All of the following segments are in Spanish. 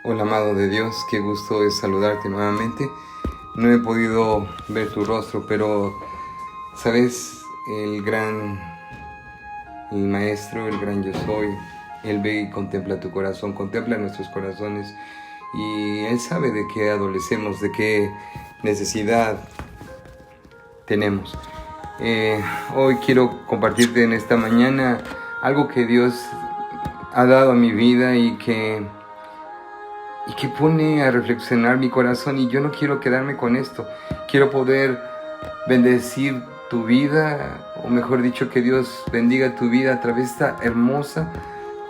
Hola, amado de Dios, qué gusto es saludarte nuevamente. No he podido ver tu rostro, pero sabes, el maestro, el gran yo soy, Él ve y contempla tu corazón, contempla nuestros corazones y Él sabe de qué adolecemos, de qué necesidad tenemos. Hoy quiero compartirte en esta mañana algo que Dios ha dado a mi vida y que pone a reflexionar mi corazón, y yo no quiero quedarme con esto. Quiero poder bendecir tu vida, o mejor dicho, que Dios bendiga tu vida a través de esta hermosa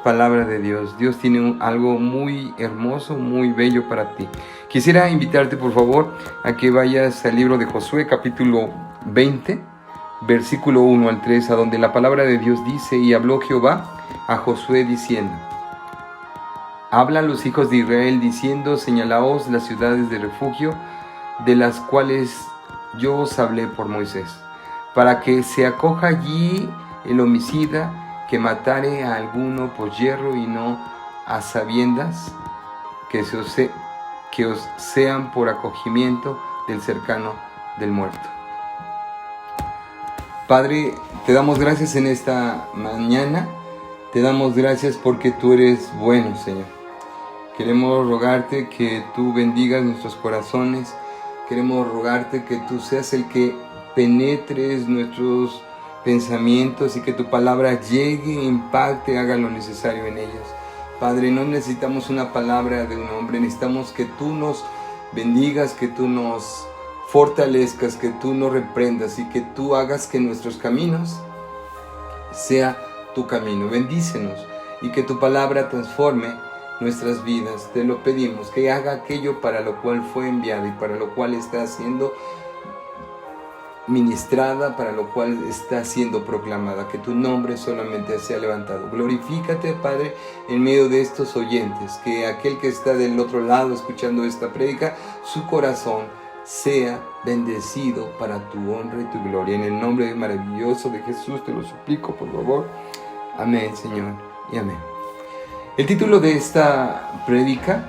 palabra de Dios. Dios tiene algo muy hermoso, muy bello para ti. Quisiera invitarte, por favor, a que vayas al libro de Josué, capítulo 20, versículo 1 al 3, a donde la palabra de Dios dice: y habló Jehová a Josué diciendo: habla a los hijos de Israel diciendo: señalaos las ciudades de refugio, de las cuales yo os hablé por Moisés, para que se acoja allí el homicida que matare a alguno por yerro, y no a sabiendas, que os sean por acogimiento del cercano del muerto. Padre, te damos gracias en esta mañana. Te damos gracias porque tú eres bueno, Señor. Queremos rogarte que tú bendigas nuestros corazones. Queremos rogarte que tú seas el que penetres nuestros pensamientos y que tu palabra llegue, impacte, haga lo necesario en ellos. Padre, no necesitamos una palabra de un hombre, necesitamos que tú nos bendigas, que tú nos fortalezcas, que tú nos reprendas y que tú hagas que nuestros caminos sea tu camino. Bendícenos y que tu palabra transforme nuestras vidas. Te lo pedimos, que haga aquello para lo cual fue enviada y para lo cual está siendo ministrada, para lo cual está siendo proclamada, que tu nombre solamente sea levantado. Glorifícate, Padre, en medio de estos oyentes, que aquel que está del otro lado escuchando esta prédica, su corazón sea bendecido para tu honra y tu gloria. En el nombre maravilloso de Jesús te lo suplico, por favor. Amén, Señor, y amén. El título de esta prédica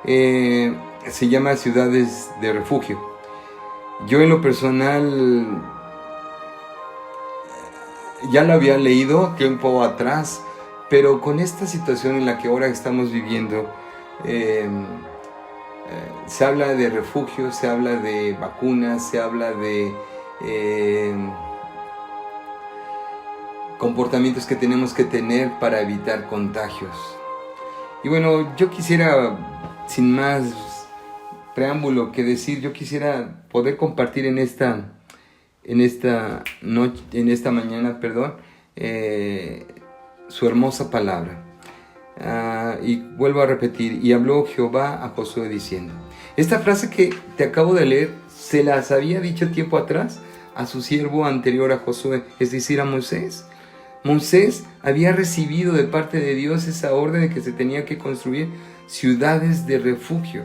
se llama Ciudades de Refugio. Yo en lo personal ya lo había leído tiempo atrás, pero con esta situación en la que ahora estamos viviendo, se habla de refugio, se habla de vacunas, se habla de comportamientos que tenemos que tener para evitar contagios. Y bueno, yo quisiera, sin más preámbulo que decir, yo quisiera poder compartir en esta mañana, su hermosa palabra. Y vuelvo a repetir: y habló Jehová a Josué diciendo. Esta frase que te acabo de leer se las había dicho tiempo atrás a su siervo anterior a Josué, es decir, a Moisés. Moisés había recibido de parte de Dios esa orden de que se tenía que construir ciudades de refugio.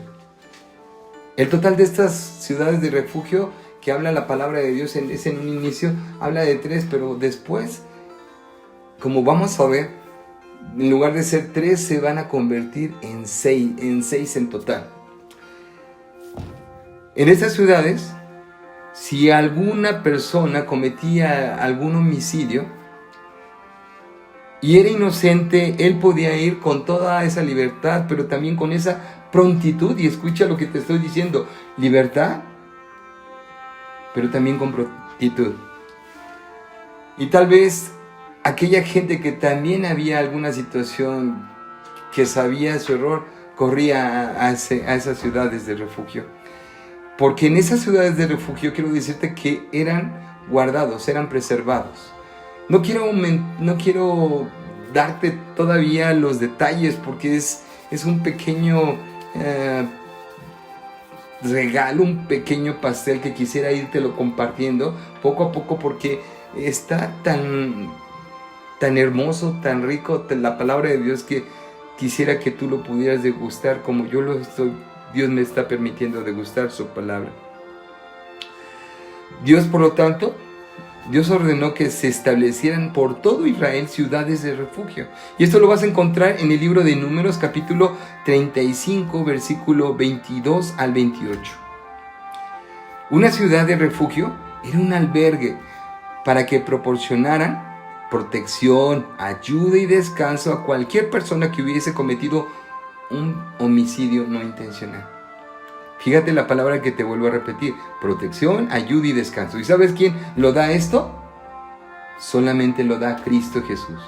El total de estas ciudades de refugio que habla la palabra de Dios es en un inicio, habla de 3, pero después, como vamos a ver, en lugar de ser 3 se van a convertir en 6 en total. En estas ciudades, si alguna persona cometía algún homicidio y era inocente, él podía ir con toda esa libertad, pero también con esa prontitud. Y escucha lo que te estoy diciendo: libertad, pero también con prontitud. Y tal vez aquella gente que también había alguna situación, que sabía su error, corría a esas ciudades de refugio. Porque en esas ciudades de refugio quiero decirte que eran guardados, eran preservados. No quiero darte todavía los detalles, porque es un pequeño regalo, un pequeño pastel que quisiera írtelo compartiendo poco a poco, porque está tan hermoso, tan rico la palabra de Dios, que quisiera que tú lo pudieras degustar como yo lo estoy. Dios me está permitiendo degustar su palabra. Dios, por lo tanto, Dios ordenó que se establecieran por todo Israel ciudades de refugio. Y esto lo vas a encontrar en el libro de Números, capítulo 35, versículo 22 al 28. Una ciudad de refugio era un albergue para que proporcionaran protección, ayuda y descanso a cualquier persona que hubiese cometido un homicidio no intencional. Fíjate la palabra que te vuelvo a repetir: protección, ayuda y descanso. ¿Y sabes quién lo da esto? Solamente lo da Cristo Jesús.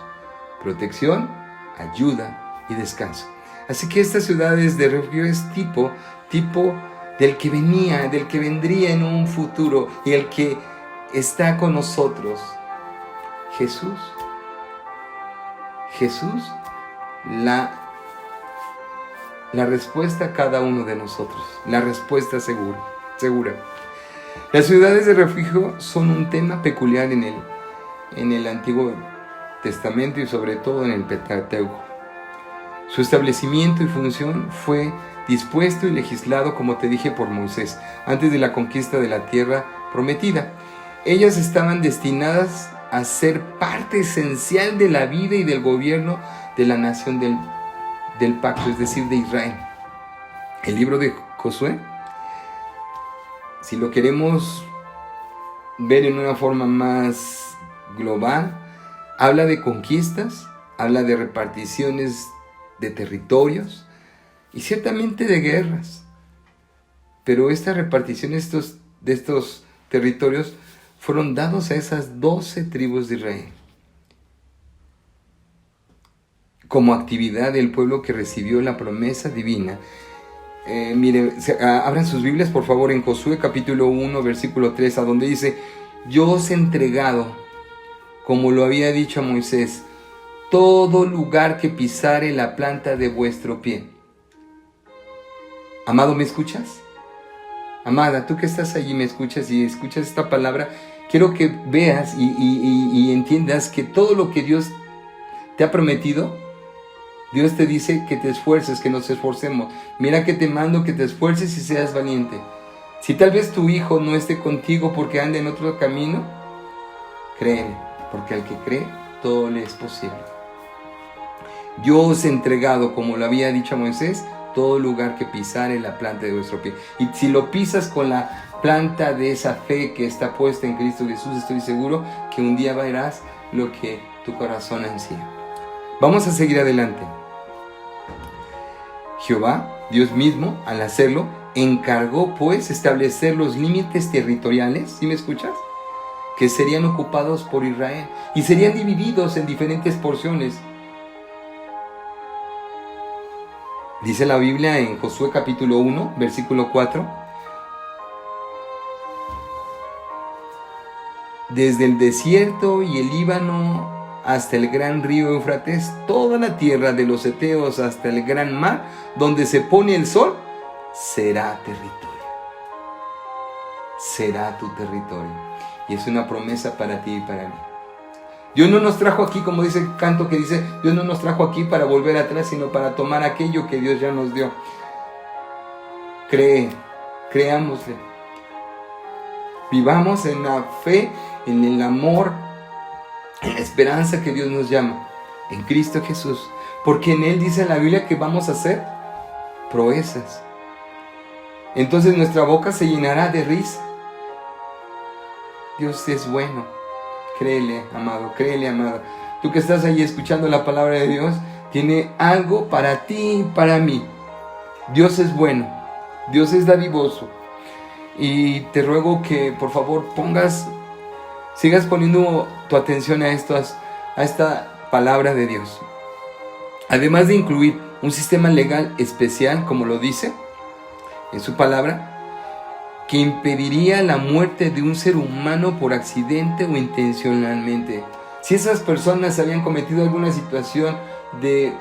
Protección, ayuda y descanso. Así que estas ciudades de refugio es tipo del que venía, del que vendría en un futuro y el que está con nosotros. Jesús. Jesús, la respuesta a cada uno de nosotros, la respuesta segura. Las ciudades de refugio son un tema peculiar en el Antiguo Testamento y sobre todo en el Pentateuco. Su establecimiento y función fue dispuesto y legislado, como te dije, por Moisés, antes de la conquista de la tierra prometida. Ellas estaban destinadas a ser parte esencial de la vida y del gobierno de la nación del pacto, es decir, de Israel. El libro de Josué, si lo queremos ver en una forma más global, habla de conquistas, habla de reparticiones de territorios y ciertamente de guerras. Pero esta repartición de estos territorios fueron dados a esas 12 tribus de Israel como actividad del pueblo que recibió la promesa divina. Abran sus Biblias por favor en Josué capítulo 1 versículo 3, a donde dice: yo os he entregado, como lo había dicho a Moisés, todo lugar que pisare la planta de vuestro pie. Amado, ¿me escuchas? Amada, tú que estás allí, me escuchas y escuchas esta palabra, quiero que veas y entiendas que todo lo que Dios te ha prometido, Dios te dice que te esfuerces, que nos esforcemos. Mira que te mando que te esfuerces y seas valiente. Si tal vez tu hijo no esté contigo porque anda en otro camino, créele, porque al que cree, todo le es posible. Yo os he entregado, como lo había dicho a Moisés, todo lugar que pisare la planta de vuestro pie. Y si lo pisas con la planta de esa fe que está puesta en Cristo Jesús, estoy seguro que un día verás lo que tu corazón ansía. Vamos a seguir adelante. Jehová, Dios mismo, al hacerlo, encargó pues establecer los límites territoriales, ¿sí me escuchas?, que serían ocupados por Israel y serían divididos en diferentes porciones. Dice la Biblia en Josué capítulo 1, versículo 4: desde el desierto y el Líbano hasta el gran río Éufrates, toda la tierra de los heteos hasta el gran mar, donde se pone el sol, será territorio. Será tu territorio. Y es una promesa para ti y para mí. Dios no nos trajo aquí, como dice el canto que dice, Dios no nos trajo aquí para volver atrás, sino para tomar aquello que Dios ya nos dio. Creámosle. Vivamos en la fe, en el amor, en la esperanza que Dios nos llama, en Cristo Jesús. Porque en Él dice la Biblia que vamos a hacer proezas. Entonces nuestra boca se llenará de risa. Dios es bueno. Créele, amado, créele, amada. Tú que estás ahí escuchando la palabra de Dios, tiene algo para ti y para mí. Dios es bueno. Dios es dadivoso. Y te ruego que por favor sigas poniendo tu atención a esta palabra de Dios. Además de incluir un sistema legal especial, como lo dice en su palabra, que impediría la muerte de un ser humano por accidente o intencionalmente. Si esas personas habían cometido alguna situación de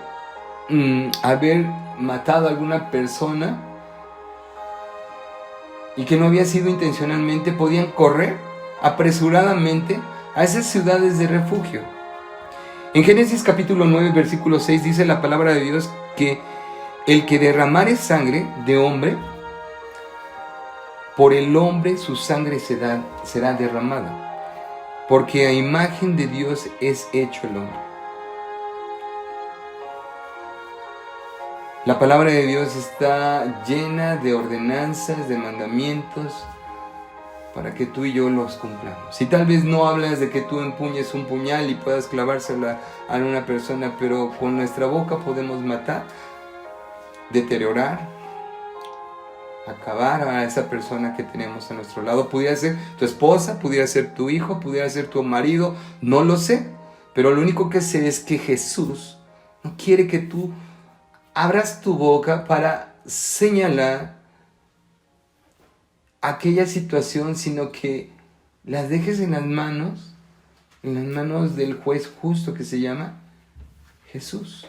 haber matado a alguna persona y que no había sido intencionalmente, podían correr apresuradamente a esas ciudades de refugio. En Génesis capítulo 9, versículo 6 dice la palabra de Dios que el que derramare sangre de hombre, por el hombre su sangre será derramada. porque a imagen de Dios es hecho el hombre. La palabra de Dios está llena de ordenanzas, de mandamientos, para que tú y yo los cumplamos. Si tal vez no hablas de que tú empuñes un puñal y puedas clavársela a una persona, pero con nuestra boca podemos matar, deteriorar, acabar a esa persona que tenemos a nuestro lado. Pudiera ser tu esposa, pudiera ser tu hijo, pudiera ser tu marido, no lo sé. Pero lo único que sé es que Jesús no quiere que tú abras tu boca para señalar aquella situación, sino que las dejes en las manos del juez justo que se llama Jesús.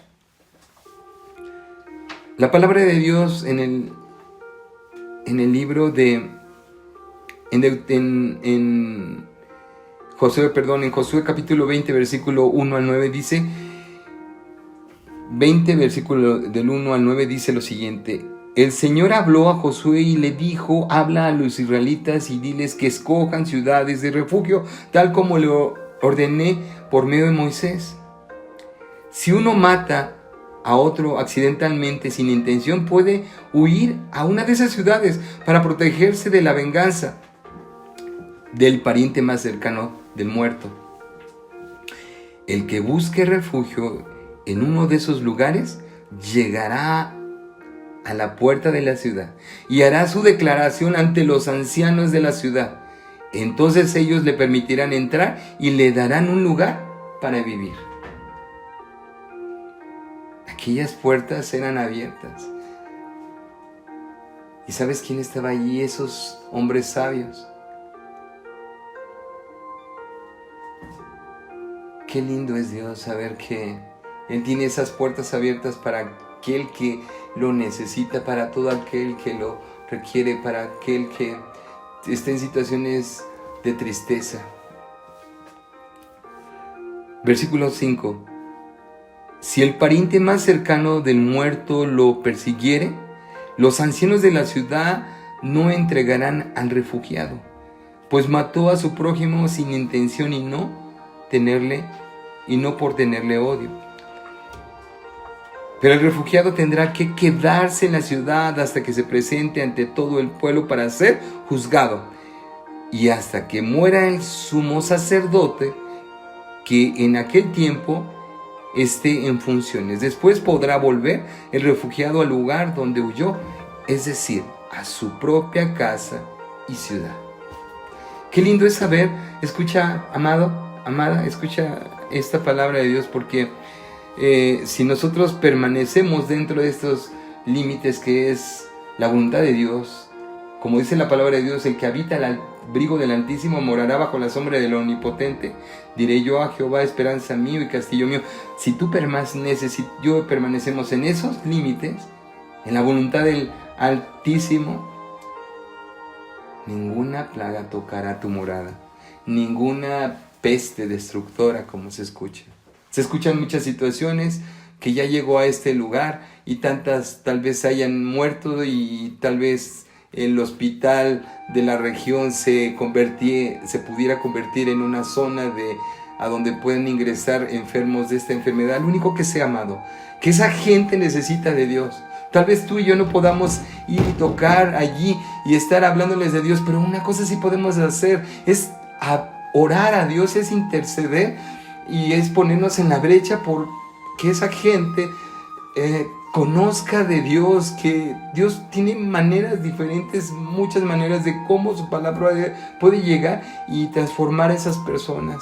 La palabra de Dios en el libro en Josué capítulo 20, versículo 1 al 9 dice, 20 versículo del 1 al 9 dice lo siguiente: el Señor habló a Josué y le dijo, habla a los israelitas y diles que escojan ciudades de refugio, tal como lo ordené por medio de Moisés. Si uno mata a otro accidentalmente sin intención, puede huir a una de esas ciudades para protegerse de la venganza del pariente más cercano del muerto. El que busque refugio en uno de esos lugares llegará a la puerta de la ciudad y hará su declaración ante los ancianos de la ciudad. Entonces ellos le permitirán entrar y le darán un lugar para vivir. Aquellas puertas eran abiertas. ¿Y sabes quién estaba allí? Esos hombres sabios. Qué lindo es Dios saber que Él tiene esas puertas abiertas para aquel que lo necesita, para todo aquel que lo requiere, para aquel que está en situaciones de tristeza. Versículo 5. Si el pariente más cercano del muerto lo persiguiere, los ancianos de la ciudad no entregarán al refugiado, pues mató a su prójimo sin intención y no por tenerle odio. Pero el refugiado tendrá que quedarse en la ciudad hasta que se presente ante todo el pueblo para ser juzgado, y hasta que muera el sumo sacerdote, que en aquel tiempo esté en funciones. Después podrá volver el refugiado al lugar donde huyó, es decir, a su propia casa y ciudad. Qué lindo es saber, escucha, amado, amada, escucha esta palabra de Dios, porque si nosotros permanecemos dentro de estos límites que es la voluntad de Dios, como dice la palabra de Dios, el que habita al abrigo del Altísimo morará bajo la sombra del Omnipotente. Diré yo a Jehová, esperanza mío y castillo mío. Si tú permaneces, si yo permanecemos en esos límites, en la voluntad del Altísimo, ninguna plaga tocará tu morada, ninguna peste destructora, como se escucha. Se escuchan muchas situaciones que ya llegó a este lugar y tantas tal vez hayan muerto, y tal vez el hospital de la región se pudiera convertir en una zona a donde pueden ingresar enfermos de esta enfermedad. Lo único que sé, amado, que esa gente necesita de Dios. Tal vez tú y yo no podamos ir y tocar allí y estar hablándoles de Dios, pero una cosa sí podemos hacer es orar a Dios, es interceder y es ponernos en la brecha por que esa gente conozca de Dios, que Dios tiene maneras diferentes, muchas maneras de cómo su palabra puede llegar y transformar a esas personas.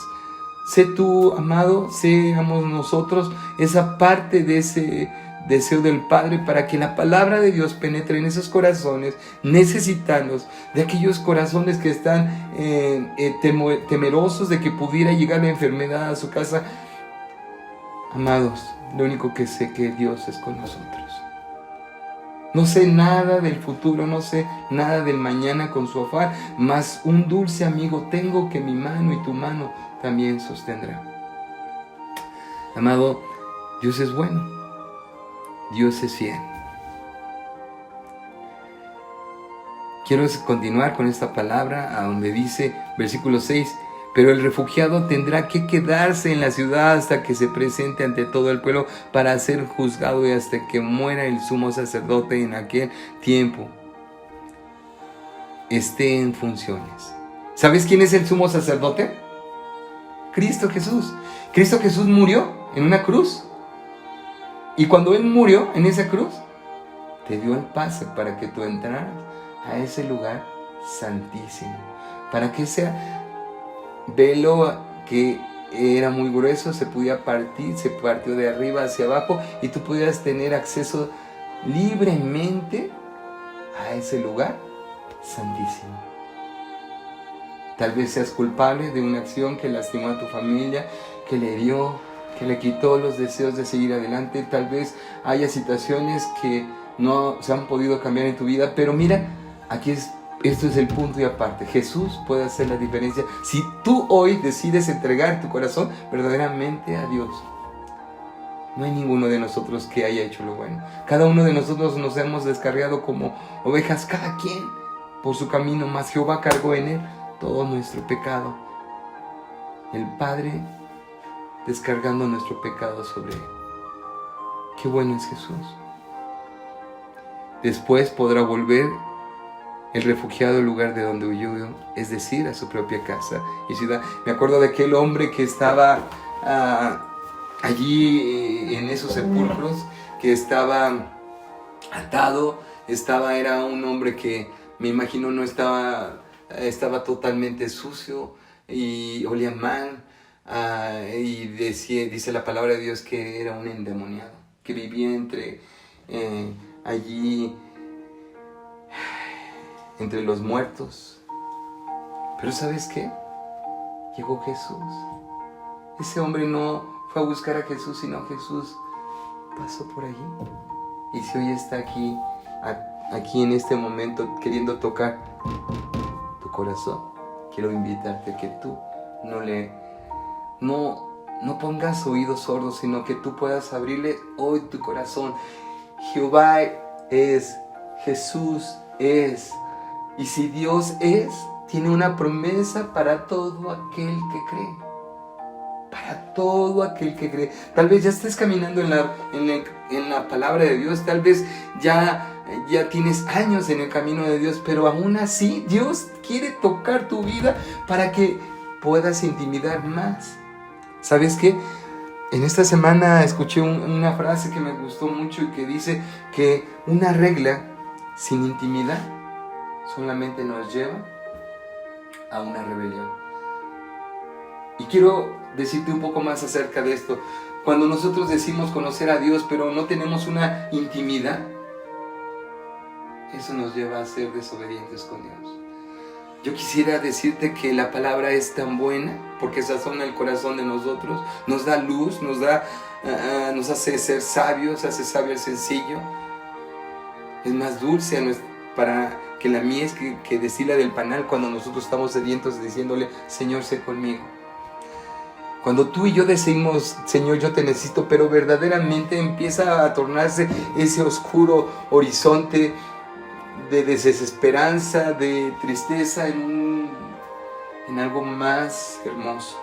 Sé tú, amado, seamos nosotros esa parte de ese deseo del Padre, para que la palabra de Dios penetre en esos corazones necesitados, de aquellos corazones que están temerosos de que pudiera llegar la enfermedad a su casa. Amados, lo único que sé que Dios es con nosotros. No sé nada del futuro, no sé nada del mañana con su afán, mas un dulce amigo tengo que mi mano y tu mano también sostendrá. Amado, Dios es bueno. Dios es fiel. Quiero continuar con esta palabra a donde dice, versículo 6, Pero el refugiado tendrá que quedarse en la ciudad hasta que se presente ante todo el pueblo para ser juzgado y hasta que muera el sumo sacerdote en aquel tiempo esté en funciones. ¿Sabes quién es el sumo sacerdote? Cristo Jesús. Cristo Jesús murió en una cruz. Y cuando Él murió en esa cruz, te dio el pase para que tú entraras a ese lugar santísimo. Para que ese velo que era muy grueso se pudiera partir, se partió de arriba hacia abajo y tú pudieras tener acceso libremente a ese lugar santísimo. Tal vez seas culpable de una acción que lastimó a tu familia, que le hirió, que le quitó los deseos de seguir adelante. Tal vez haya situaciones que no se han podido cambiar en tu vida, pero mira, esto es el punto y aparte. Jesús puede hacer la diferencia si tú hoy decides entregar tu corazón verdaderamente a Dios. No hay ninguno de nosotros que haya hecho lo bueno. Cada uno de nosotros nos hemos descarriado como ovejas, cada quien por su camino, mas Jehová cargó en él todo nuestro pecado. El Padre descargando nuestro pecado sobre él. Qué bueno es Jesús. Después podrá volver el refugiado al lugar de donde huyó, es decir, a su propia casa y ciudad. Me acuerdo de aquel hombre que estaba allí en esos sepulcros, que estaba atado, era un hombre que me imagino no estaba totalmente sucio y olía mal, y dice la palabra de Dios que era un endemoniado, que vivía allí entre los muertos. Pero ¿sabes qué? Llegó Jesús. Ese hombre no fue a buscar a Jesús, sino Jesús pasó por allí. Y si hoy está aquí en este momento queriendo tocar tu corazón, quiero invitarte a que tú no pongas oídos sordos, sino que tú puedas abrirle hoy tu corazón. Jehová es, Jesús es. Y si Dios es, tiene una promesa para todo aquel que cree. Para todo aquel que cree. Tal vez ya estés caminando en la palabra de Dios. Tal vez ya tienes años en el camino de Dios. Pero aún así Dios quiere tocar tu vida para que puedas intimidar más. ¿Sabes qué? En esta semana escuché una frase que me gustó mucho y que dice que una regla sin intimidad solamente nos lleva a una rebelión. Y quiero decirte un poco más acerca de esto. Cuando nosotros decimos conocer a Dios, pero no tenemos una intimidad, eso nos lleva a ser desobedientes con Dios. Yo quisiera decirte que la palabra es tan buena porque sazona el corazón de nosotros, nos da luz, nos hace ser sabios, hace sabio el sencillo. Es más dulce para que la mies que destila del panal cuando nosotros estamos sedientos diciéndole, Señor, sé conmigo. Cuando tú y yo decimos, Señor, yo te necesito, pero verdaderamente empieza a tornarse ese oscuro horizonte de desesperanza, de tristeza en algo más hermoso.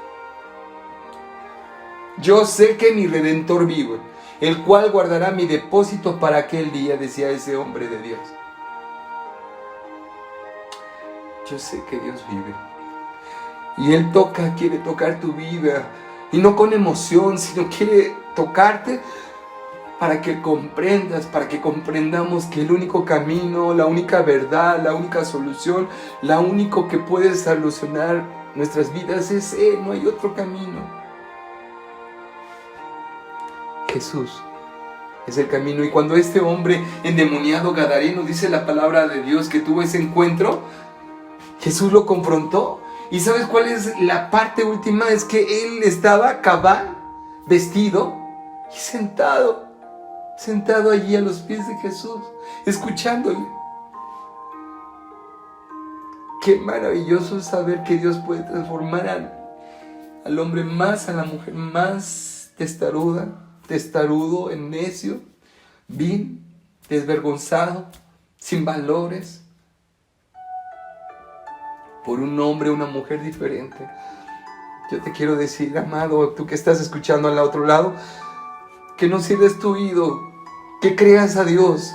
Yo sé que mi Redentor vive, el cual guardará mi depósito para aquel día, decía ese hombre de Dios. Yo sé que Dios vive. Y Él quiere tocar tu vida. Y no con emoción, sino quiere tocarte para que comprendas, para que comprendamos que el único camino, la única verdad, la única solución, la único que puede solucionar nuestras vidas es Él, no hay otro camino. Jesús es el camino. Y cuando este hombre endemoniado gadareno, dice la palabra de Dios, que tuvo ese encuentro, Jesús lo confrontó. ¿Y sabes cuál es la parte última? Es que él estaba cabal, vestido y sentado allí a los pies de Jesús, escuchándole. Qué maravilloso es saber que Dios puede transformar al hombre más, a la mujer más testarudo, en necio, vil, desvergonzado, sin valores, por un hombre o una mujer diferente. Yo te quiero decir, amado, tú que estás escuchando al otro lado, que no cierres tu oído, que creas a Dios,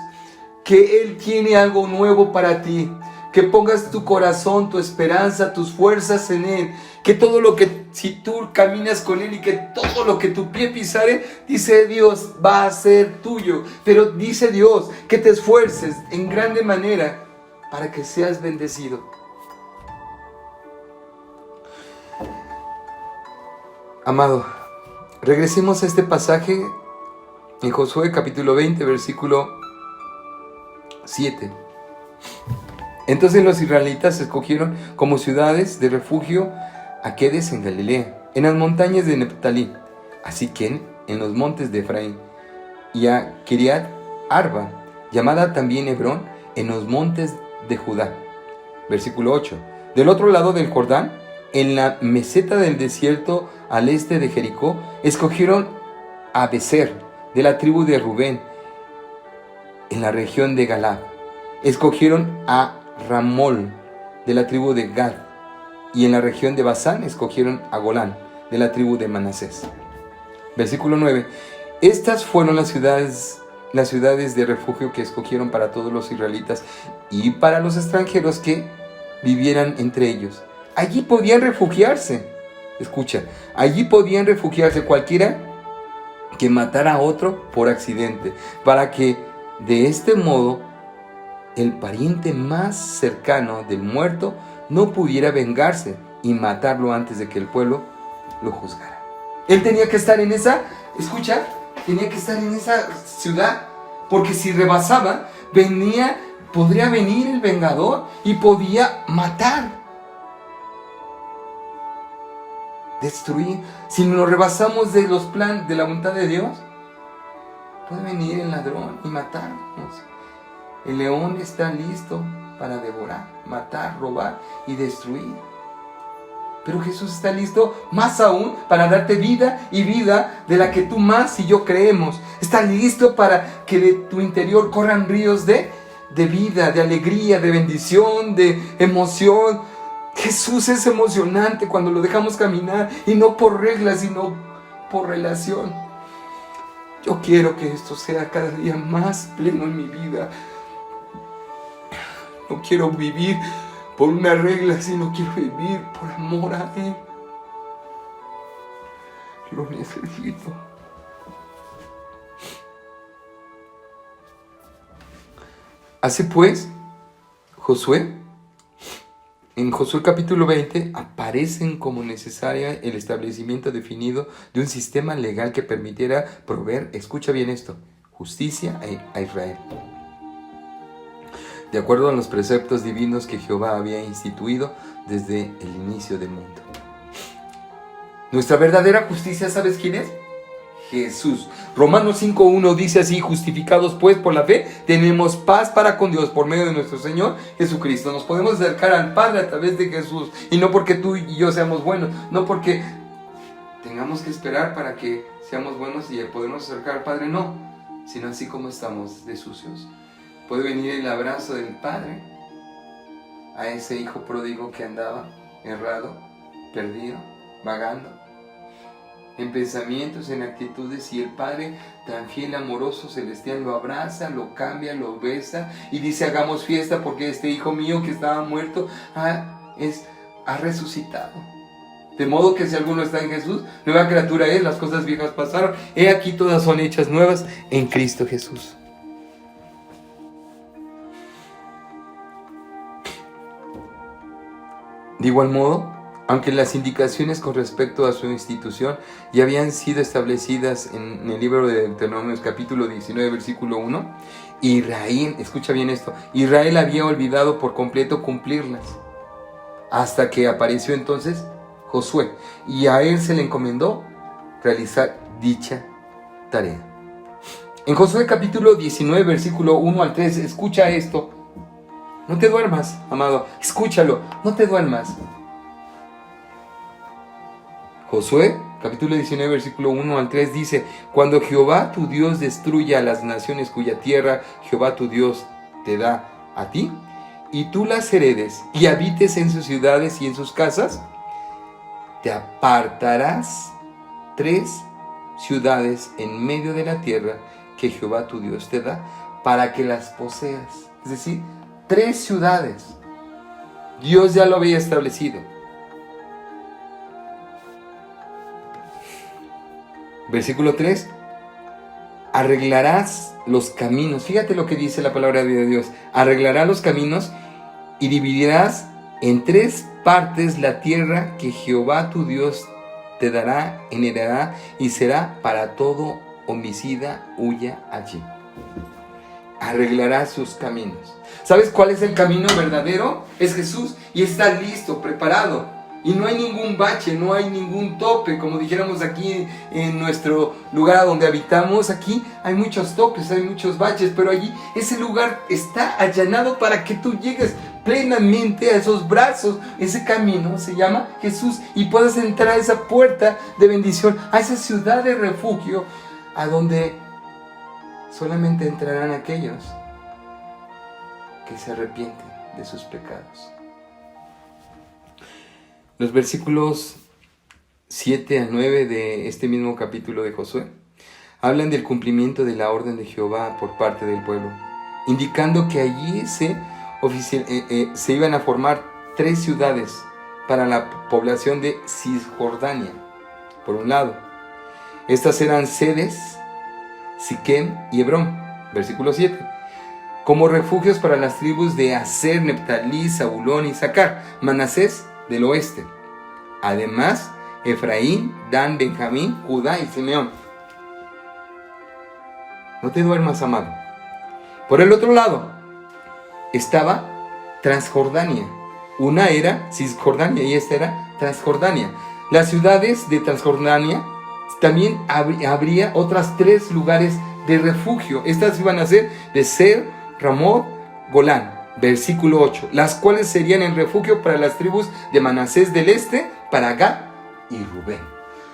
que Él tiene algo nuevo para ti, que pongas tu corazón, tu esperanza, tus fuerzas en Él, que todo lo que, si tú caminas con Él y que todo lo que tu pie pisare, dice Dios, va a ser tuyo. Pero dice Dios que te esfuerces en grande manera para que seas bendecido. Amado, regresemos a este pasaje en Josué capítulo 20, versículo 7. Entonces los israelitas escogieron como ciudades de refugio a Quedes en Galilea, en las montañas de Neftalí, a Siquén en los montes de Efraín, y a Kiriat Arba, llamada también Hebrón, en los montes de Judá. Versículo 8. Del otro lado del Jordán, en la meseta del desierto al este de Jericó, escogieron a Becer, de la tribu de Rubén, en la región de Galaad. Escogieron a Ramol, de la tribu de Gad, y en la región de Basán escogieron a Golán, de la tribu de Manasés. Versículo 9. Estas fueron las ciudades de refugio que escogieron para todos los israelitas y para los extranjeros que vivieran entre ellos. Allí podían refugiarse. Escucha, allí podían refugiarse cualquiera que matara a otro por accidente, para que de este modo el pariente más cercano del muerto no pudiera vengarse y matarlo antes de que el pueblo lo juzgara. Él tenía que estar en esa, escucha, tenía que estar en esa ciudad, porque si rebasaba, podría venir el vengador y podía matar, destruir. Si nos rebasamos de los planes de la voluntad de Dios, puede venir el ladrón y matarnos. El león está listo para devorar, matar, robar y destruir. Pero Jesús está listo más aún para darte vida y vida de la que tú más y yo creemos. Está listo para que de tu interior corran ríos de vida, de alegría, de bendición, de emoción. Jesús es emocionante cuando lo dejamos caminar, y no por reglas, sino por relación. Yo quiero que esto sea cada día más pleno en mi vida. No quiero vivir por una regla, sino quiero vivir por amor a Él. Lo necesito. Así pues, en Josué capítulo 20 aparecen como necesaria el establecimiento definido de un sistema legal que permitiera proveer, escucha bien esto, justicia a Israel, de acuerdo a los preceptos divinos que Jehová había instituido desde el inicio del mundo. Nuestra verdadera justicia, ¿sabes quién es? Jesús. Romanos 5:1 dice así: justificados pues por la fe, tenemos paz para con Dios por medio de nuestro Señor Jesucristo. Nos podemos acercar al Padre a través de Jesús, y no porque tú y yo seamos buenos, no porque tengamos que esperar para que seamos buenos y podernos acercar al Padre, no, sino así como estamos de sucios. Puede venir el abrazo del Padre a ese hijo pródigo que andaba errado, perdido, vagando en pensamientos, en actitudes, y el Padre tan fiel, amoroso, celestial lo abraza, lo cambia, lo besa y dice: hagamos fiesta porque este hijo mío que estaba muerto ha resucitado. De modo que si alguno está en Jesús, nueva criatura es, las cosas viejas pasaron, he aquí todas son hechas nuevas en Cristo Jesús. De igual modo, aunque las indicaciones con respecto a su institución ya habían sido establecidas en el libro de Deuteronomio capítulo 19 versículo 1, Israel, escucha bien esto, Israel había olvidado por completo cumplirlas, hasta que apareció entonces Josué, y a él se le encomendó realizar dicha tarea. En Josué capítulo 19 versículo 1 al 3, escucha esto. No te duermas, amado, escúchalo, no te duermas. Josué, capítulo 19, versículo 1 al 3 dice: cuando Jehová tu Dios destruya a las naciones cuya tierra Jehová tu Dios te da a ti, y tú las heredes y habites en sus ciudades y en sus casas, te apartarás 3 ciudades en medio de la tierra que Jehová tu Dios te da para que las poseas. Es decir, 3 ciudades. Dios ya lo había establecido. Versículo 3. Arreglarás los caminos. Fíjate lo que dice la palabra de Dios. Arreglarás los caminos y dividirás en 3 partes la tierra que Jehová tu Dios te dará en heredad y será para todo homicida huya allí. Arreglarás sus caminos. ¿Sabes cuál es el camino verdadero? Es Jesús y está listo, preparado. Y no hay ningún bache, no hay ningún tope, como dijéramos aquí en nuestro lugar donde habitamos. Aquí hay muchos topes, hay muchos baches, pero allí ese lugar está allanado para que tú llegues plenamente a esos brazos. Ese camino se llama Jesús y puedas entrar a esa puerta de bendición, a esa ciudad de refugio, a donde solamente entrarán aquellos que se arrepienten de sus pecados. Los versículos 7 a 9 de este mismo capítulo de Josué hablan del cumplimiento de la orden de Jehová por parte del pueblo, indicando que allí se iban a formar 3 ciudades para la población de Cisjordania. Por un lado, estas eran Cedes, Siquem y Hebrón, versículo 7, como refugios para las tribus de Aser, Neftalí, Zabulón y Isaacar, Manasés del oeste. Además, Efraín, Dan, Benjamín, Judá y Simeón. No te duermas, amado. Por el otro lado estaba Transjordania. Una era Cisjordania y esta era Transjordania. Las ciudades de Transjordania también habría otras 3 lugares de refugio. Estas iban a ser Beser, Ramot, Golán. Versículo 8, las cuales serían el refugio para las tribus de Manasés del este, para Gad y Rubén.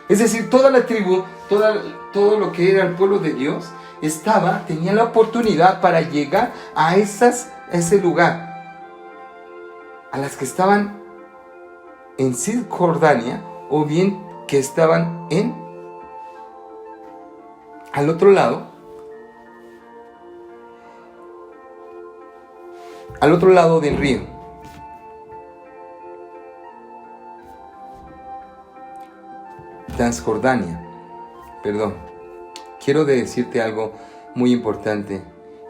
Es decir, toda la tribu, todo lo que era el pueblo de Dios, tenía la oportunidad para llegar a ese lugar, a las que estaban en Cisjordania, o bien que estaban al otro lado del río. Transjordania. Quiero decirte algo muy importante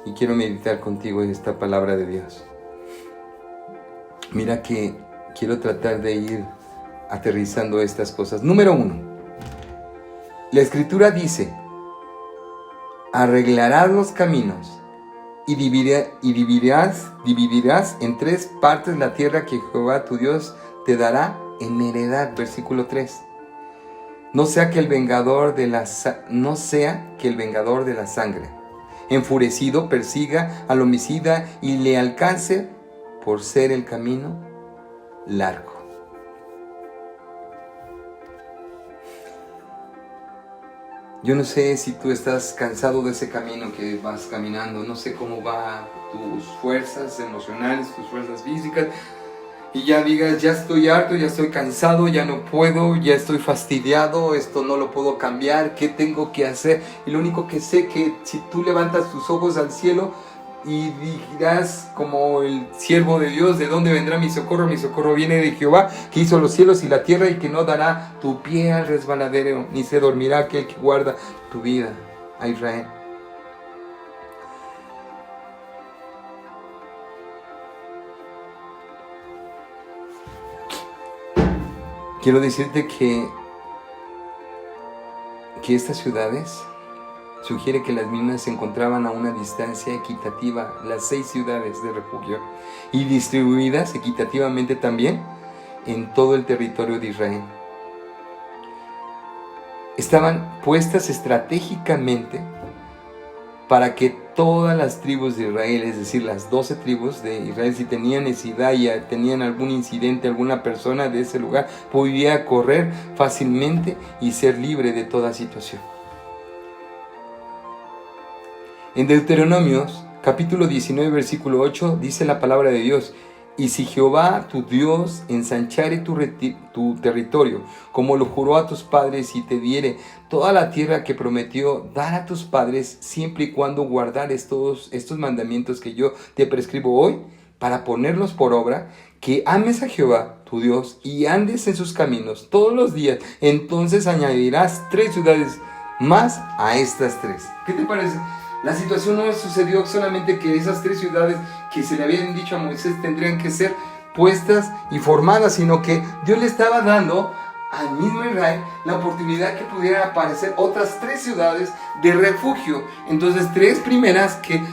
y quiero meditar contigo en esta palabra de Dios. Mira que quiero tratar de ir aterrizando estas cosas. Número 1. La Escritura dice: arreglarás los caminos y dividirás en 3 partes la tierra que Jehová tu Dios te dará en heredad. Versículo 3. No sea que el vengador de la sangre, enfurecido, persiga al homicida y le alcance por ser el camino largo. Yo no sé si tú estás cansado de ese camino que vas caminando. No sé cómo va tus fuerzas emocionales, tus fuerzas físicas. Y ya digas, ya estoy harto, ya estoy cansado, ya no puedo, ya estoy fastidiado, esto no lo puedo cambiar, ¿qué tengo que hacer? Y lo único que sé que si tú levantas tus ojos al cielo y dirás como el siervo de Dios, ¿de dónde vendrá mi socorro? Mi socorro viene de Jehová, que hizo los cielos y la tierra y que no dará tu pie al resbaladero, ni se dormirá aquel que guarda tu vida, a Israel. Quiero decirte que estas ciudades sugiere que las mismas se encontraban a una distancia equitativa, las 6 ciudades de refugio, y distribuidas equitativamente también en todo el territorio de Israel. Estaban puestas estratégicamente para que todas las tribus de Israel, es decir, las 12 tribus de Israel, si tenían necesidad y tenían algún incidente, alguna persona de ese lugar, podía correr fácilmente y ser libre de toda situación. En Deuteronomios, capítulo 19, versículo 8, dice la palabra de Dios: Y si Jehová tu Dios ensanchare tu territorio, como lo juró a tus padres, y te diere toda la tierra que prometió dar a tus padres, siempre y cuando guardares todos estos mandamientos que yo te prescribo hoy, para ponerlos por obra, que ames a Jehová tu Dios y andes en sus caminos todos los días, entonces añadirás 3 ciudades más a estas 3. ¿Qué te parece? La situación no sucedió solamente que esas 3 ciudades que se le habían dicho a Moisés tendrían que ser puestas y formadas, sino que Dios le estaba dando al mismo Israel la oportunidad que pudieran aparecer otras 3 ciudades de refugio. Entonces 3 primeras que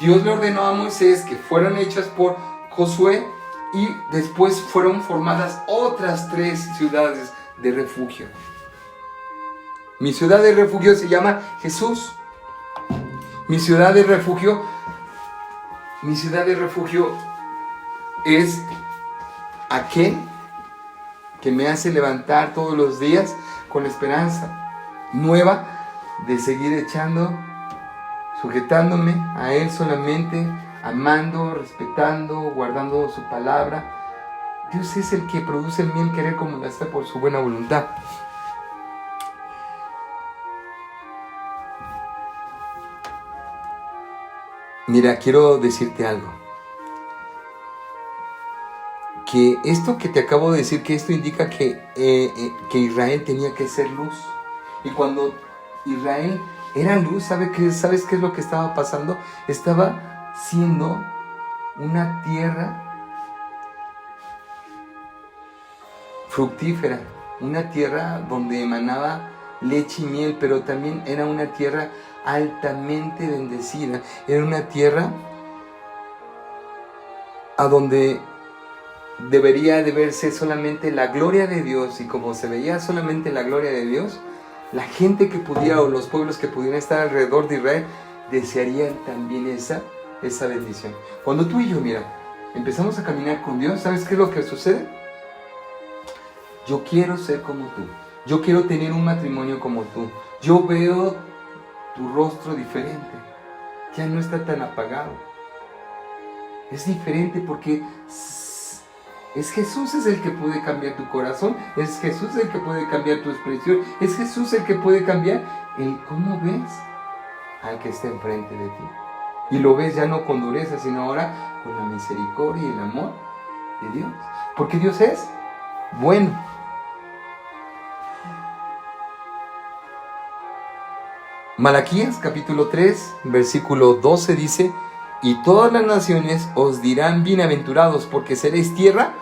Dios le ordenó a Moisés que fueron hechas por Josué, y después fueron formadas otras 3 ciudades de refugio. Mi ciudad de refugio se llama Jesús. Mi ciudad de refugio es aquel que me hace levantar todos los días con la esperanza nueva de seguir echando, sujetándome a Él solamente, amando, respetando, guardando su palabra. Dios es el que produce en mí el querer como el hacer por su buena voluntad. Mira, quiero decirte algo. Que esto que te acabo de decir, que esto indica que Israel tenía que ser luz. Y cuando Israel era luz, ¿sabes qué es lo que estaba pasando? Estaba siendo una tierra fructífera, una tierra donde emanaba leche y miel, pero también era una tierra altamente bendecida. Era una tierra a donde debería de verse solamente la gloria de Dios, y como se veía solamente la gloria de Dios, la gente que pudiera, o los pueblos que pudieran estar alrededor de Israel, desearían también esa bendición. Cuando tú y yo, mira, empezamos a caminar con Dios, ¿sabes qué es lo que sucede? Yo quiero ser como tú. Yo quiero tener un matrimonio como tú. Yo veo tu rostro diferente. Ya no está tan apagado. Es diferente porque es Jesús es el que puede cambiar tu corazón. Es Jesús el que puede cambiar tu expresión. Es Jesús el que puede cambiar el cómo ves al que está enfrente de ti. Y lo ves ya no con dureza, sino ahora con la misericordia y el amor de Dios. Porque Dios es bueno. Malaquías capítulo 3, versículo 12 dice: y todas las naciones os dirán bienaventurados, porque seréis tierra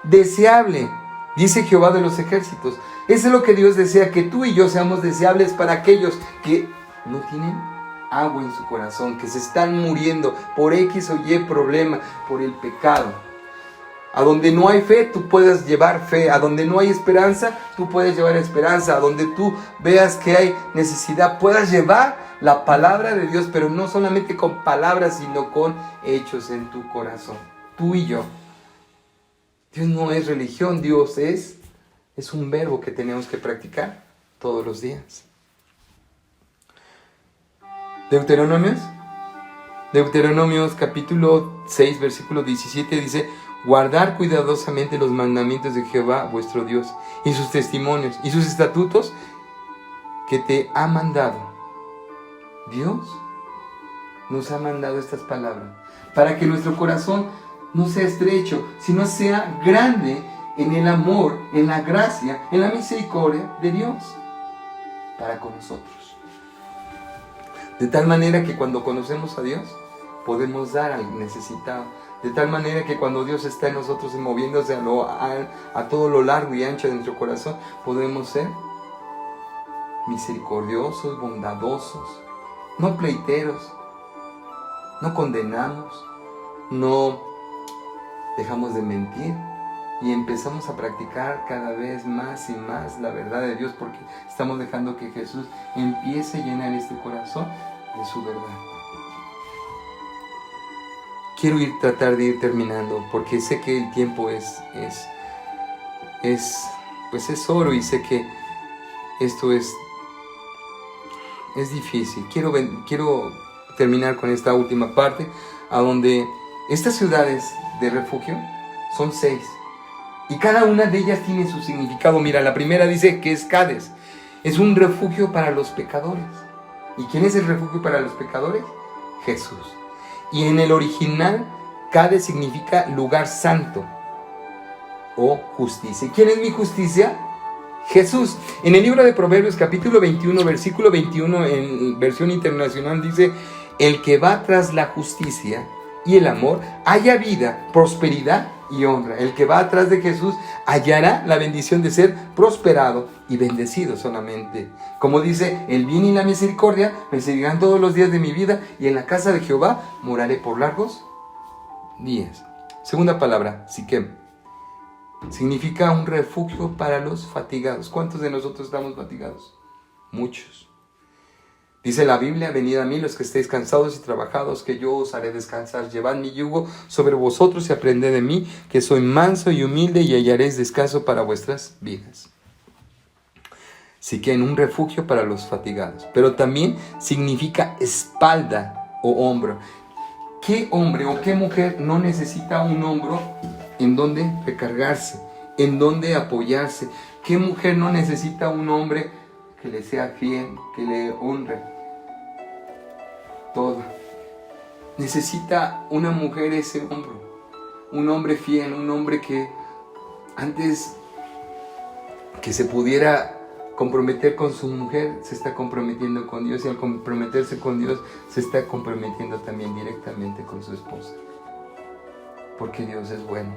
deseable, dice Jehová de los ejércitos. Eso es lo que Dios desea, que tú y yo seamos deseables para aquellos que no tienen agua en su corazón, que se están muriendo por X o Y problema, por el pecado. A donde no hay fe, tú puedes llevar fe. A donde no hay esperanza, tú puedes llevar esperanza. A donde tú veas que hay necesidad, puedas llevar la palabra de Dios, pero no solamente con palabras, sino con hechos en tu corazón. Tú y yo. Dios no es religión, Dios es un verbo que tenemos que practicar todos los días. Deuteronomios capítulo 6, versículo 17 dice: guardar cuidadosamente los mandamientos de Jehová vuestro Dios, y sus testimonios, y sus estatutos que te ha mandado. Dios nos ha mandado estas palabras para que nuestro corazón no sea estrecho, sino sea grande en el amor, en la gracia, en la misericordia de Dios para con nosotros. De tal manera que cuando conocemos a Dios, podemos dar al necesitado. De tal manera que cuando Dios está en nosotros y moviéndose a todo lo largo y ancho de nuestro corazón, podemos ser misericordiosos, bondadosos, no pleiteros, no condenamos, no dejamos de mentir, y empezamos a practicar cada vez más y más la verdad de Dios, porque estamos dejando que Jesús empiece a llenar este corazón de su verdad. Quiero tratar de ir terminando, porque sé que el tiempo es oro, y sé que esto es difícil. Quiero terminar con esta última parte, a donde estas ciudades de refugio Son 6. Y cada una de ellas tiene su significado. Mira, la primera dice que es Cades. Es un refugio para los pecadores. ¿Y quién es el refugio para los pecadores? Jesús. Y en el original, Cades significa lugar santo o justicia. ¿Quién es mi justicia? Jesús. En el libro de Proverbios, capítulo 21, versículo 21, en versión internacional, dice: el que va tras la justicia y el amor, halla vida, prosperidad y honra. El que va atrás de Jesús hallará la bendición de ser prosperado y bendecido solamente. Como dice, el bien y la misericordia me seguirán todos los días de mi vida, y en la casa de Jehová moraré por largos días. Segunda palabra, Siquem. Significa un refugio para los fatigados. ¿Cuántos de nosotros estamos fatigados? Muchos. Dice la Biblia: venid a mí los que estéis cansados y trabajados, que yo os haré descansar. Llevad mi yugo sobre vosotros y aprended de mí, que soy manso y humilde, y hallaréis descanso para vuestras vidas. Así que en un refugio para los fatigados. Pero también significa espalda o hombro. ¿Qué hombre o qué mujer no necesita un hombro en donde recargarse, en donde apoyarse? ¿Qué mujer no necesita un hombre que le sea fiel, que le honre? Todo. Necesita una mujer ese hombro, un hombre fiel, un hombre que antes que se pudiera comprometer con su mujer, se está comprometiendo con Dios, y al comprometerse con Dios, se está comprometiendo también directamente con su esposa, porque Dios es bueno.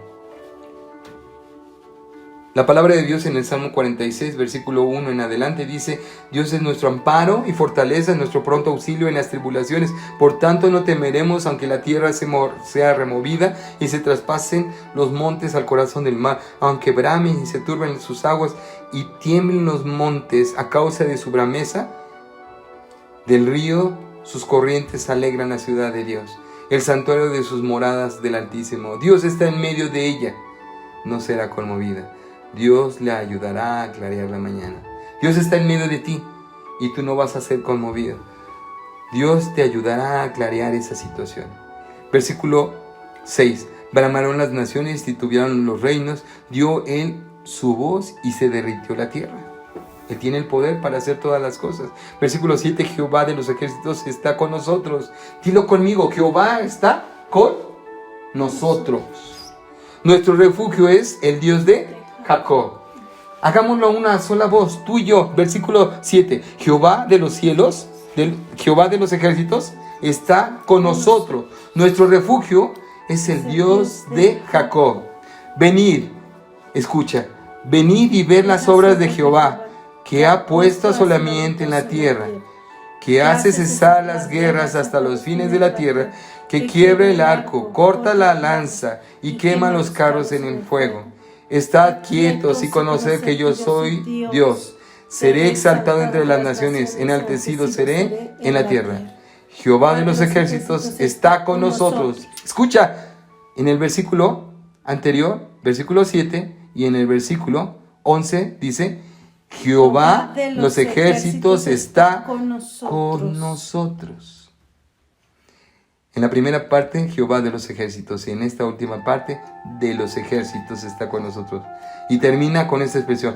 La palabra de Dios en el Salmo 46, versículo 1 en adelante dice: Dios es nuestro amparo y fortaleza, nuestro pronto auxilio en las tribulaciones. Por tanto no temeremos, aunque la tierra sea removida y se traspasen los montes al corazón del mar, aunque bramen y se turben sus aguas y tiemblen los montes a causa de su brameza. Del río sus corrientes alegran la ciudad de Dios, el santuario de sus moradas del Altísimo. Dios está en medio de ella, no será conmovida. Dios le ayudará a clarear la mañana. Dios está en medio de ti y tú no vas a ser conmovido. Dios te ayudará a clarear esa situación. Versículo 6. Bramaron las naciones, titubearon los reinos, dio él su voz y se derritió la tierra. Él tiene el poder para hacer todas las cosas. Versículo 7. Jehová de los ejércitos está con nosotros. Dilo conmigo: Jehová está con nosotros. Nuestro refugio es el Dios de Jacob. Hagámoslo a una sola voz, tú y yo. Versículo 7. Jehová de los cielos, Jehová de los ejércitos está con nosotros. Nuestro refugio es el Dios de Jacob. Venid, escucha, venid y ver las obras de Jehová, que ha puesto asolamiento en la tierra, que hace cesar las guerras hasta los fines de la tierra, que quiebra el arco, corta la lanza y quema los carros en el fuego. Estad quietos y conoced que yo soy Dios. Seré exaltado entre las naciones, enaltecido seré en la tierra. Jehová de los ejércitos está con nosotros. Escucha, en el versículo anterior, versículo 7, y en el versículo 11 dice: Jehová de los ejércitos está con nosotros. En la primera parte, Jehová de los ejércitos, y en esta última parte, de los ejércitos está con nosotros. Y termina con esta expresión: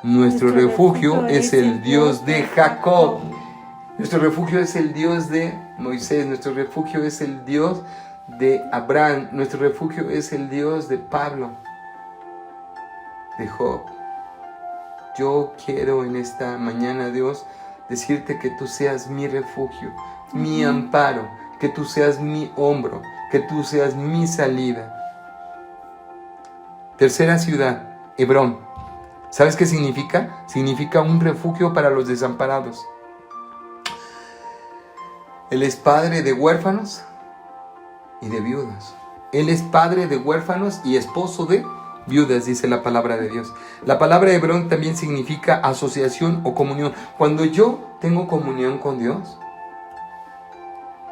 nuestro refugio es el Dios de Jacob. Nuestro refugio es el Dios de Moisés. Nuestro refugio es el Dios de Abraham. Nuestro refugio es el Dios de Pablo, de Job. Yo quiero en esta mañana, Dios, decirte que tú seas mi refugio, mi amparo, que tú seas mi hombro, que tú seas mi salida. Tercera ciudad, Hebrón. ¿Sabes qué significa? Significa un refugio para los desamparados. Él es padre de huérfanos y de viudas. Él es padre de huérfanos y esposo de viudas, dice la palabra de Dios. La palabra Hebrón también significa asociación o comunión. Cuando yo tengo comunión con Dios,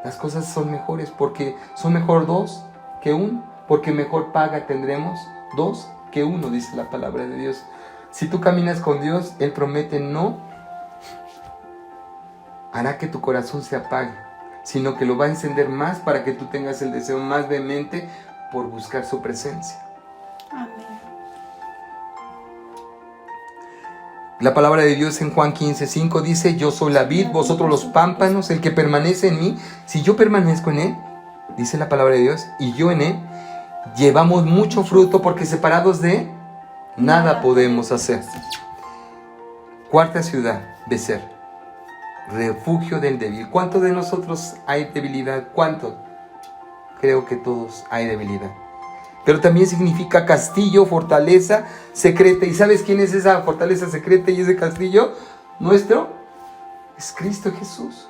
las cosas son mejores, porque son mejor dos que uno, porque mejor paga tendremos dos que uno, dice la palabra de Dios. Si tú caminas con Dios, Él promete no hará que tu corazón se apague, sino que lo va a encender más para que tú tengas el deseo más vehemente por buscar su presencia. Amén. La palabra de Dios en Juan 15:5 dice: yo soy la vid, vosotros los pámpanos, el que permanece en mí, si yo permanezco en él, dice la palabra de Dios, y yo en él, llevamos mucho fruto, porque separados de él, nada podemos hacer. Cuarta ciudad, Becer, refugio del débil. ¿Cuántos de nosotros hay debilidad? ¿Cuántos? Creo que todos hay debilidad. Pero también significa castillo, fortaleza secreta. ¿Y sabes quién es esa fortaleza secreta y ese castillo nuestro? Es Cristo Jesús.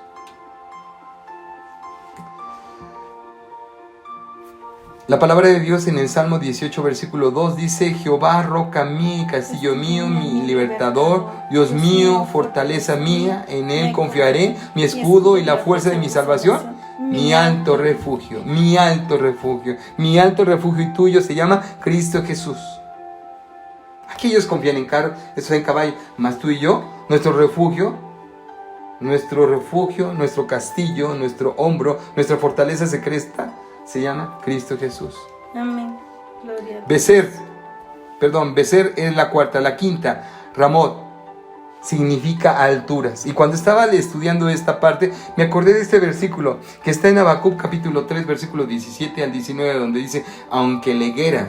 La palabra de Dios en el Salmo 18, versículo 2 dice: Jehová, roca mía y castillo mío, mi libertador, Dios mío, fortaleza mía, en él confiaré, mi escudo y la fuerza de mi salvación. Mi alto refugio, mi alto refugio, mi alto refugio y tuyo se llama Cristo Jesús. Aquellos confían en carro, eso en caballo, mas tú y yo, nuestro refugio, nuestro castillo, nuestro hombro, nuestra fortaleza secreta se llama Cristo Jesús. Amén. Gloria a Dios. Becer es la cuarta. La quinta, Ramot, significa alturas. Y cuando estaba estudiando esta parte, me acordé de este versículo que está en Habacuc capítulo 3, versículo 17 al 19, donde dice: aunque la higuera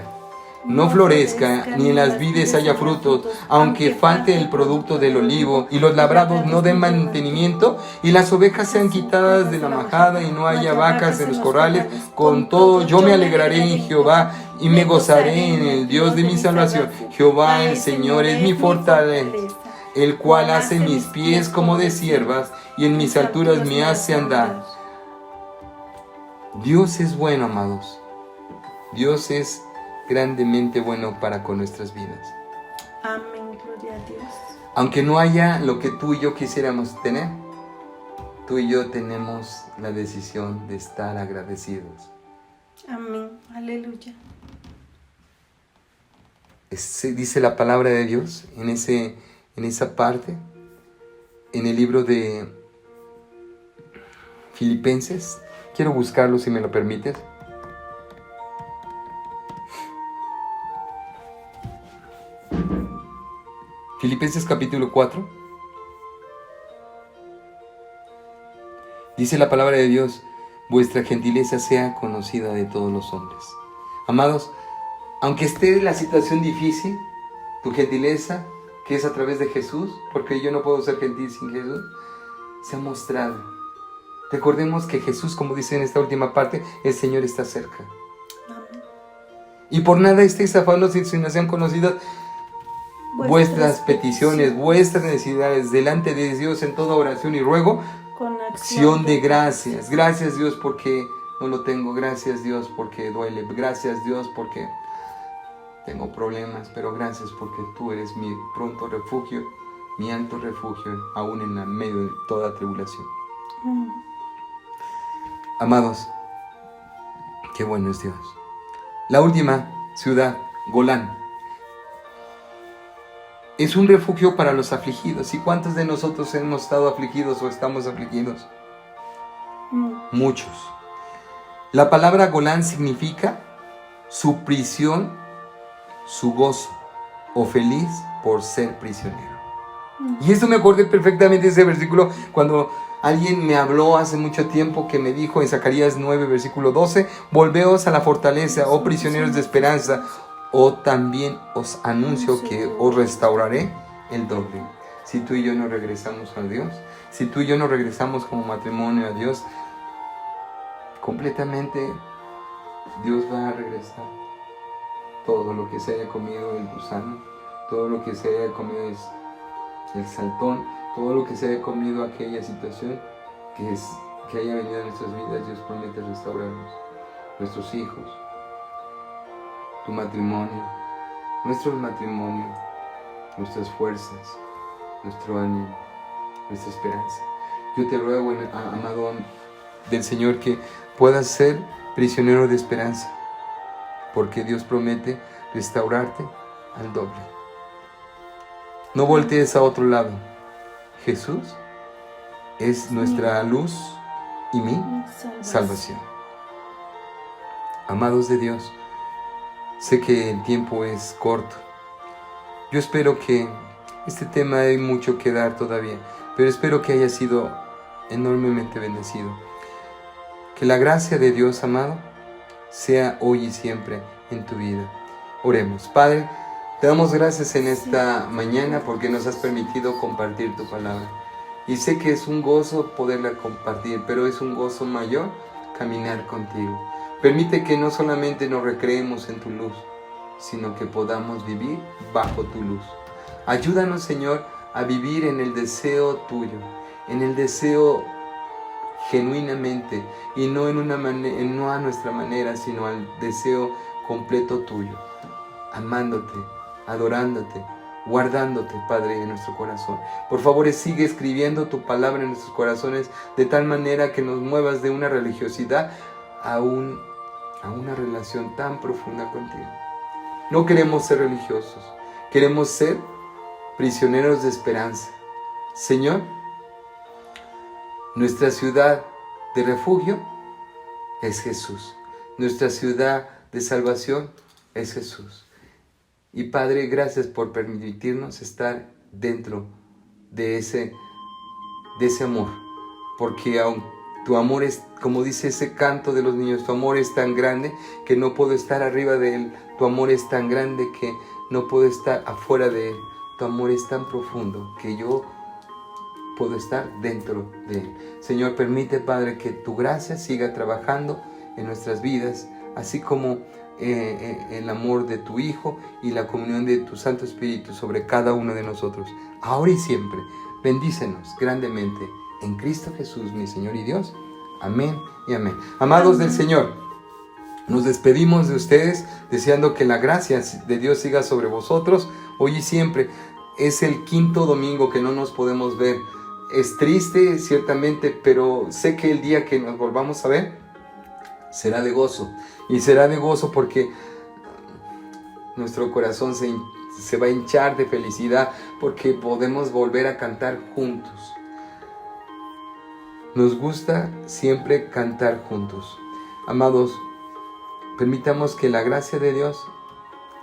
no florezca, ni en las vides haya frutos, aunque falte el producto del olivo, y los labrados no den mantenimiento, y las ovejas sean quitadas de la majada, y no haya vacas en los corrales, con todo yo me alegraré en Jehová, y me gozaré en el Dios de mi salvación. Jehová el Señor es mi fortaleza, el cual hace mis pies como de ciervas, y en mis alturas me hace andar. Dios es bueno, amados. Dios es grandemente bueno para con nuestras vidas. Amén, gloria a Dios. Aunque no haya lo que tú y yo quisiéramos tener, tú y yo tenemos la decisión de estar agradecidos. Amén, aleluya. Dice la palabra de Dios en esa parte, en el libro de Filipenses. Quiero buscarlo, si me lo permites. Filipenses capítulo 4. Dice la palabra de Dios: vuestra gentileza sea conocida de todos los hombres. Amados, aunque esté la situación difícil, tu gentileza, que es a través de Jesús, porque yo no puedo ser gentil sin Jesús, se ha mostrado. Recordemos que Jesús, como dice en esta última parte, el Señor está cerca. Amén. Y por nada estéis afanosos, si no sean conocidas vuestras peticiones, vuestras necesidades delante de Dios en toda oración y ruego, Con acción de gracias. Gracias, Dios, porque no lo tengo. Gracias, Dios, porque duele. Gracias, Dios, porque tengo problemas. Pero gracias porque tú eres mi pronto refugio, mi alto refugio, aún en el medio de toda tribulación. Amados, qué bueno es Dios. La última ciudad, Golán, es un refugio para los afligidos. ¿Y cuántos de nosotros hemos estado afligidos o estamos afligidos? Muchos. La palabra Golán significa su prisión, su gozo, o feliz por ser prisionero. Y esto me acordé perfectamente de ese versículo cuando alguien me habló hace mucho tiempo, que me dijo en Zacarías 9, versículo 12: volveos a la fortaleza, oh prisioneros de esperanza, o también os anuncio que os restauraré el doble. Si tú y yo no regresamos a Dios, si tú y yo no regresamos como matrimonio a Dios, completamente Dios va a regresar. Todo lo que se haya comido el gusano, todo lo que se haya comido el saltón, todo lo que se haya comido aquella situación que haya venido a nuestras vidas, Dios promete restaurarnos. Nuestros hijos, tu matrimonio, nuestro matrimonio, nuestras fuerzas, nuestro ánimo, nuestra esperanza. Yo te ruego, amado del Señor, que puedas ser prisionero de esperanza, porque Dios promete restaurarte al doble. No voltees a otro lado. Jesús es nuestra luz y mi salvación. Amados de Dios, Sé que el tiempo es corto. Yo espero que este tema hay mucho que dar todavía, pero espero que haya sido enormemente bendecido. Que la gracia de Dios, amado, sea hoy y siempre en tu vida. Oremos. Padre, te damos gracias en esta mañana porque nos has permitido compartir tu palabra. Y sé que es un gozo poderla compartir, pero es un gozo mayor caminar contigo. Permite que no solamente nos recreemos en tu luz, sino que podamos vivir bajo tu luz. Ayúdanos, Señor, a vivir en el deseo tuyo, en el deseo genuinamente y no no a nuestra manera, sino al deseo completo tuyo, amándote, adorándote, guardándote, Padre, en nuestro corazón. Por favor, sigue escribiendo tu palabra en nuestros corazones de tal manera que nos muevas de una religiosidad a una relación tan profunda contigo. No queremos ser religiosos, queremos ser prisioneros de esperanza. Señor, nuestra ciudad de refugio es Jesús. Nuestra ciudad de salvación es Jesús. Y Padre, gracias por permitirnos estar dentro de ese amor. Porque aun tu amor es, como dice ese canto de los niños, tu amor es tan grande que no puedo estar arriba de él. Tu amor es tan grande que no puedo estar afuera de él. Tu amor es tan profundo que yo puedo estar dentro de él. Señor, permite, Padre, que tu gracia siga trabajando en nuestras vidas, así como el amor de tu Hijo y la comunión de tu Santo Espíritu sobre cada uno de nosotros, ahora y siempre. Bendícenos grandemente en Cristo Jesús, mi Señor y Dios. Amén y amén. Amados del Señor, nos despedimos de ustedes deseando que la gracia de Dios siga sobre vosotros hoy y siempre. Es el 5º domingo que no nos podemos ver. Es triste, ciertamente, pero sé que el día que nos volvamos a ver será de gozo. Y será de gozo porque nuestro corazón se va a hinchar de felicidad porque podemos volver a cantar juntos. Nos gusta siempre cantar juntos. Amados, permitamos que la gracia de Dios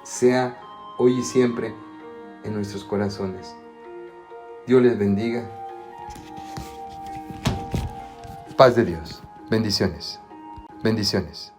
sea hoy y siempre en nuestros corazones. Dios les bendiga. Paz de Dios. Bendiciones. Bendiciones.